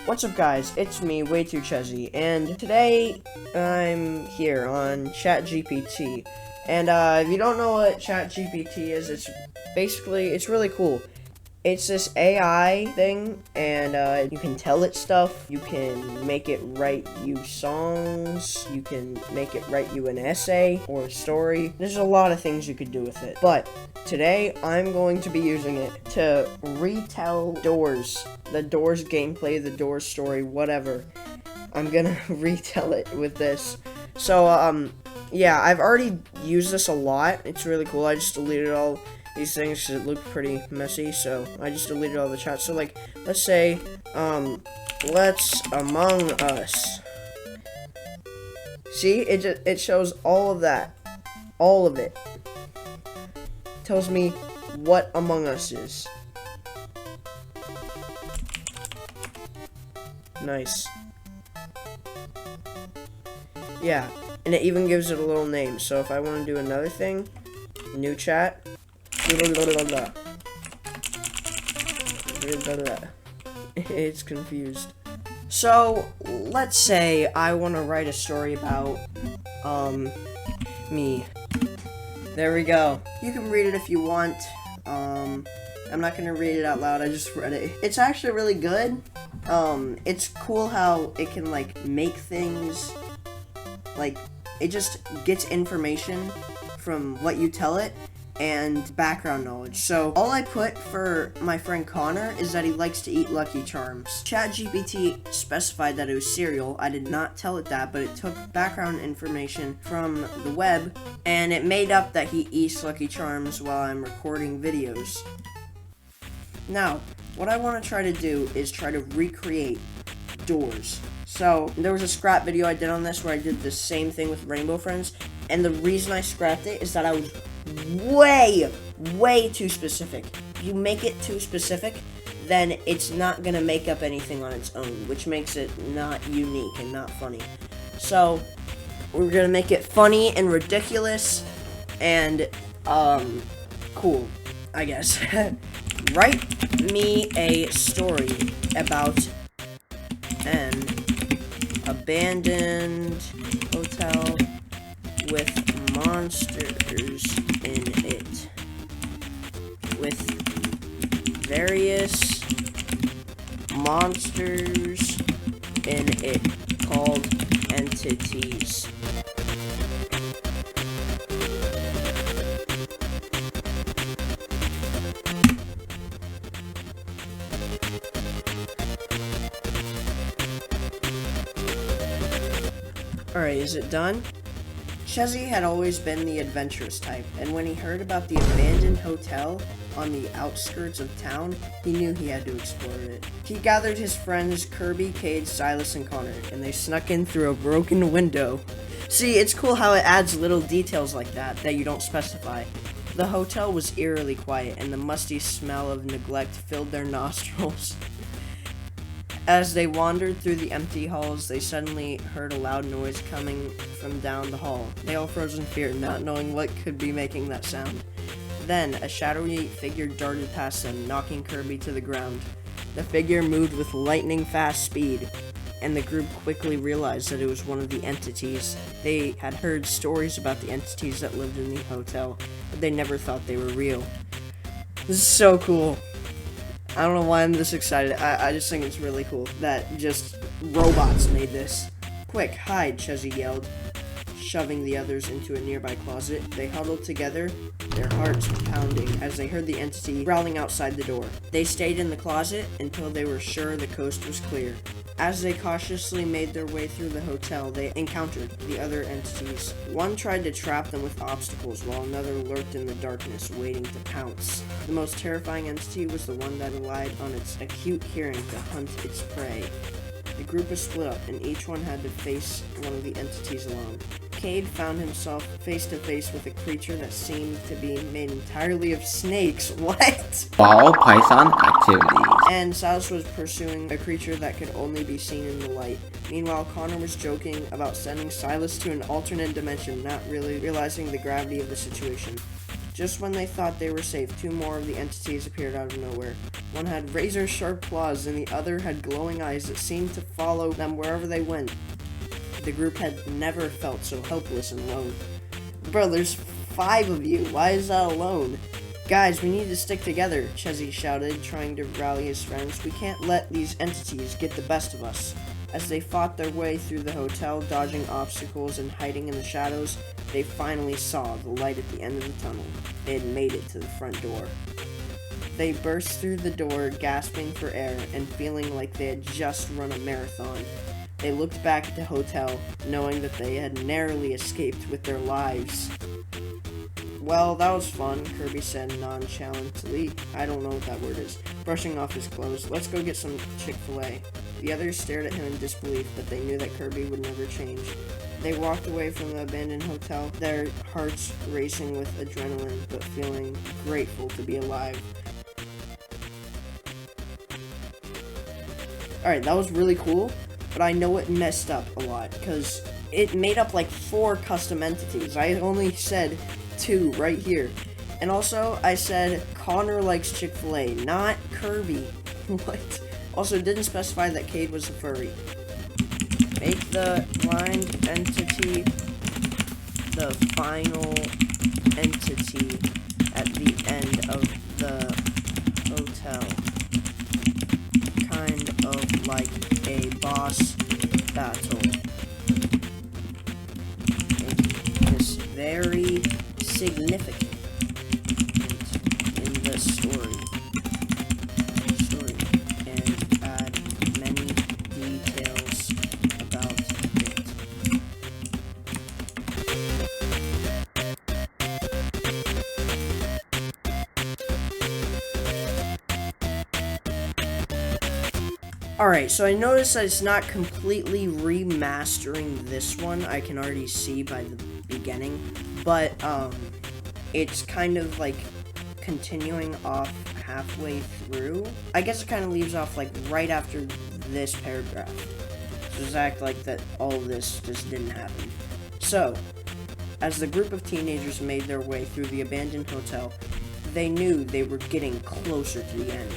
What's up guys, it's me, way too Chezzy, and today I'm here on ChatGPT. And if you don't know what ChatGPT is, it's really cool. It's this AI thing, and you can tell it stuff, you can make it write you songs, you can make it write you an essay or a story. There's a lot of things you could do with it. But today, I'm going to be using it to retell Doors. The Doors gameplay, the Doors story, whatever. I'm gonna retell it with this. So, yeah, I've already used this a lot. It's really cool. I just deleted all these things because it looked pretty messy, so I just deleted all the chats. So, like, let's say, let's Among Us. See, it shows all of that. All of it. Tells me what Among Us is. Nice. Yeah, and it even gives it a little name. So if I want to do another thing, new chat. It's confused. So let's say I want to write a story about me. There we go. You can read it if you want. I'm not gonna read it out loud. I just read it. It's actually really good. It's cool how it can like make things, like it just gets information from what you tell it and background knowledge. So all I put for my friend Connor is that he likes to eat Lucky Charms. ChatGPT specified that it was cereal. I did not tell it that, but it took background information from the web and it made up that he eats Lucky Charms while I'm recording videos. Now, what I want to try to do is try to recreate Doors. So, there was a scrap video I did on this where I did the same thing with Rainbow Friends, and the reason I scrapped it is that I was way too specific. If you make it too specific, then it's not gonna make up anything on its own, which makes it not unique and not funny. So, we're gonna make it funny and ridiculous and, cool, I guess. Write me a story about an abandoned hotel with monsters in it, with various monsters in it called entities. Alright, is it done? Chezzy had always been the adventurous type, and when he heard about the abandoned hotel on the outskirts of town, he knew he had to explore it. He gathered his friends Kirby, Kade, Sylas, and Connor, and they snuck in through a broken window. See, it's cool how it adds little details like that you don't specify. The hotel was eerily quiet, and the musty smell of neglect filled their nostrils. As they wandered through the empty halls, they suddenly heard a loud noise coming from down the hall. They all froze in fear, not knowing what could be making that sound. Then, a shadowy figure darted past them, knocking Kirby to the ground. The figure moved with lightning-fast speed, and the group quickly realized that it was one of the entities. They had heard stories about the entities that lived in the hotel, but they never thought they were real. This is so cool. I don't know why I'm this excited. I just think it's really cool that just robots made this. Quick, hide, Chezzy yelled, shoving the others into a nearby closet. They huddled together, their hearts pounding, as they heard the entity growling outside the door. They stayed in the closet until they were sure the coast was clear. As they cautiously made their way through the hotel, they encountered the other entities. One tried to trap them with obstacles, while another lurked in the darkness, waiting to pounce. The most terrifying entity was the one that relied on its acute hearing to hunt its prey. The group was split up, and each one had to face one of the entities alone. Kade found himself face to face with a creature that seemed to be made entirely of snakes. What? Ball Python activities. And Sylas was pursuing a creature that could only be seen in the light. Meanwhile, Connor was joking about sending Sylas to an alternate dimension, not really realizing the gravity of the situation. Just when they thought they were safe, two more of the entities appeared out of nowhere. One had razor-sharp claws, and the other had glowing eyes that seemed to follow them wherever they went. The group had never felt so helpless and alone. Bro, there's 5 of you. Why is that alone? Guys, we need to stick together, Chezzy shouted, trying to rally his friends. We can't let these entities get the best of us. As they fought their way through the hotel, dodging obstacles and hiding in the shadows, they finally saw the light at the end of the tunnel. They had made it to the front door. They burst through the door, gasping for air and feeling like they had just run a marathon. They looked back at the hotel, knowing that they had narrowly escaped with their lives. Well, that was fun, Kirby said nonchalantly. I don't know what that word is. Brushing off his clothes. Let's go get some Chick-fil-A. The others stared at him in disbelief, but they knew that Kirby would never change. They walked away from the abandoned hotel, their hearts racing with adrenaline, but feeling grateful to be alive. Alright, that was really cool, but I know it messed up a lot, because it made up like 4 custom entities. I only said 2 right here. And also, I said Connor likes Chick-fil-A, not Kirby. What? Also, didn't specify that Kade was a furry. Make the blind entity the final entity at the end of the hotel. Kind of like a boss battle. Make this very significant in the story. And add many details about it. Alright, so I noticed that it's not completely remastering this one. I can already see by the beginning, but it's kind of like continuing off halfway through. I guess it kind of leaves off like right after this paragraph. So just act like that all of this just didn't happen. So, as the group of teenagers made their way through the abandoned hotel, they knew they were getting closer to the end.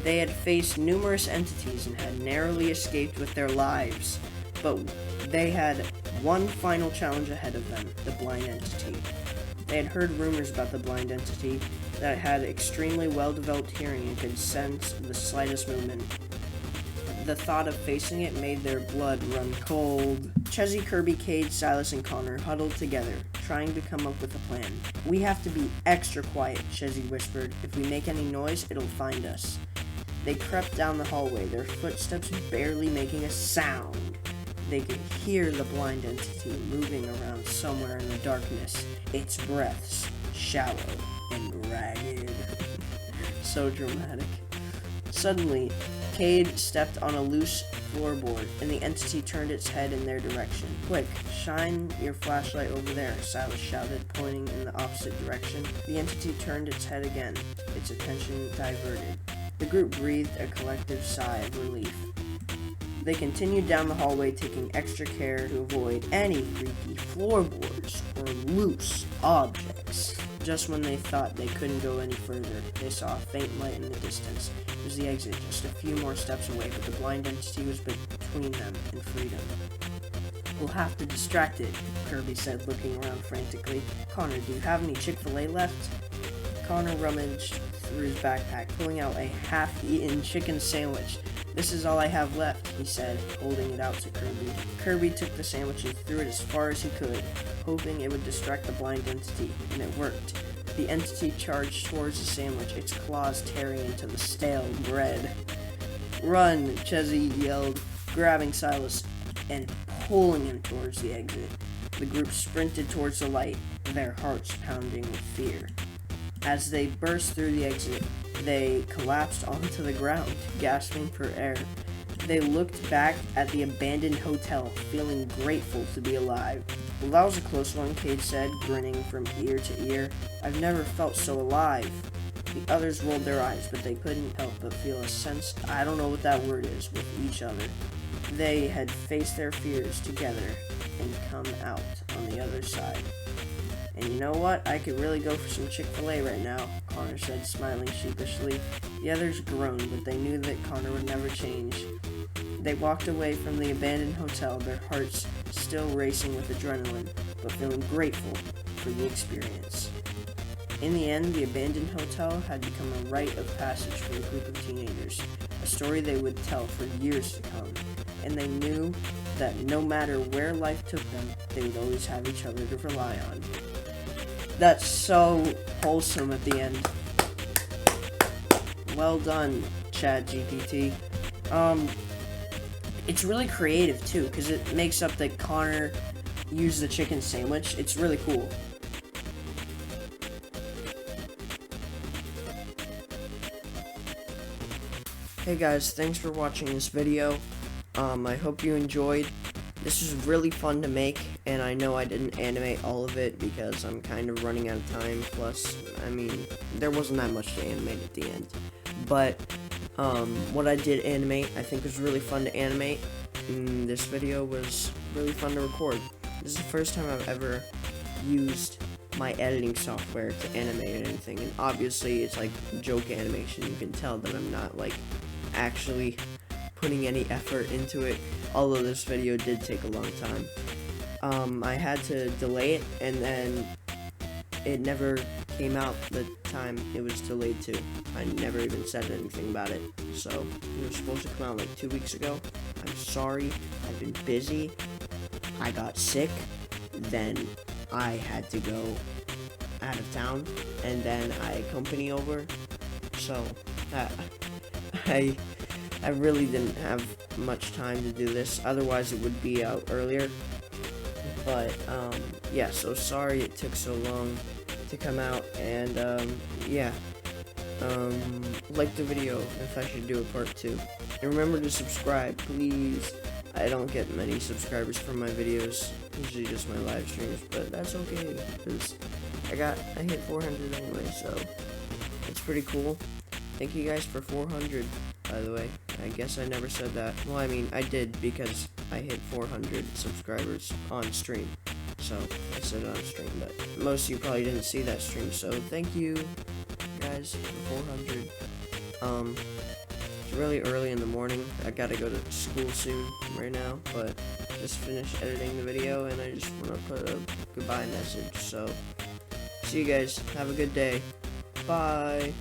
They had faced numerous entities and had narrowly escaped with their lives, but they had one final challenge ahead of them, the blind entity. They had heard rumors about the blind entity that it had extremely well-developed hearing and could sense the slightest movement. The thought of facing it made their blood run cold. Chezzy, Kirby, Kade, Sylas, and Connor huddled together, trying to come up with a plan. We have to be extra quiet, Chezzy whispered. If we make any noise, it'll find us. They crept down the hallway, their footsteps barely making a sound. They could hear the blind entity moving around somewhere in the darkness, its breaths shallow and ragged. So dramatic. Suddenly, Kade stepped on a loose floorboard, and the entity turned its head in their direction. Quick, shine your flashlight over there, Sylas shouted, pointing in the opposite direction. The entity turned its head again, its attention diverted. The group breathed a collective sigh of relief. They continued down the hallway, taking extra care to avoid any creaky floorboards or loose objects. Just when they thought they couldn't go any further, they saw a faint light in the distance. It was the exit, just a few more steps away, but the blind entity was between them and freedom. We'll have to distract it, Kirby said, looking around frantically. Connor, do you have any Chick-fil-A left? Connor rummaged through his backpack, pulling out a half-eaten chicken sandwich. This is all I have left, he said, holding it out to Kirby. Kirby took the sandwich and threw it as far as he could, hoping it would distract the blind entity, and it worked. The entity charged towards the sandwich, its claws tearing into the stale bread. Run, Chezzy yelled, grabbing Sylas and pulling him towards the exit. The group sprinted towards the light, their hearts pounding with fear. As they burst through the exit, they collapsed onto the ground, gasping for air. They looked back at the abandoned hotel, feeling grateful to be alive. Well, that was a close one, Kade said, grinning from ear to ear. I've never felt so alive. The others rolled their eyes, but they couldn't help but feel a sense, I don't know what that word is, with each other. They had faced their fears together and come out on the other side. And you know what? I could really go for some Chick-fil-A right now, Connor said, smiling sheepishly. The others groaned, but they knew that Connor would never change. They walked away from the abandoned hotel, their hearts still racing with adrenaline, but feeling grateful for the experience. In the end, the abandoned hotel had become a rite of passage for the group of teenagers, a story they would tell for years to come, and they knew that no matter where life took them, they would always have each other to rely on. That's so wholesome at the end. Well done, ChatGPT. It's really creative too, because it makes up that Connor used the chicken sandwich. It's really cool. Hey guys, thanks for watching this video. I hope you enjoyed. This was really fun to make, and I know I didn't animate all of it because I'm kind of running out of time. Plus, I mean, there wasn't that much to animate at the end. But what I did animate, I think was really fun to animate. This video was really fun to record. This is the first time I've ever used my editing software to animate anything, and obviously it's like joke animation. You can tell that I'm not like actually putting any effort into it, although this video did take a long time. I had to delay it, and then it never came out the time it was delayed to. I never even said anything about it. So it was supposed to come out like 2 weeks ago. I'm sorry, I've been busy. I got sick, then I had to go out of town, and then I had company over, so I really didn't have much time to do this, otherwise it would be out earlier. But yeah, so sorry it took so long to come out, and yeah, like the video if I should do a part 2, and remember to subscribe, please. I don't get many subscribers from my videos, usually just my live streams, but that's okay, because I hit 400 anyway, so it's pretty cool. Thank you guys for 400, by the way. I guess I never said that. Well, I mean, I did, because I hit 400 subscribers on stream. So, I said it on stream, but most of you probably didn't see that stream, so thank you, guys, for 400. It's really early in the morning. I gotta go to school soon, right now, but just finished editing the video, and I just want to put a goodbye message, so see you guys. Have a good day. Bye.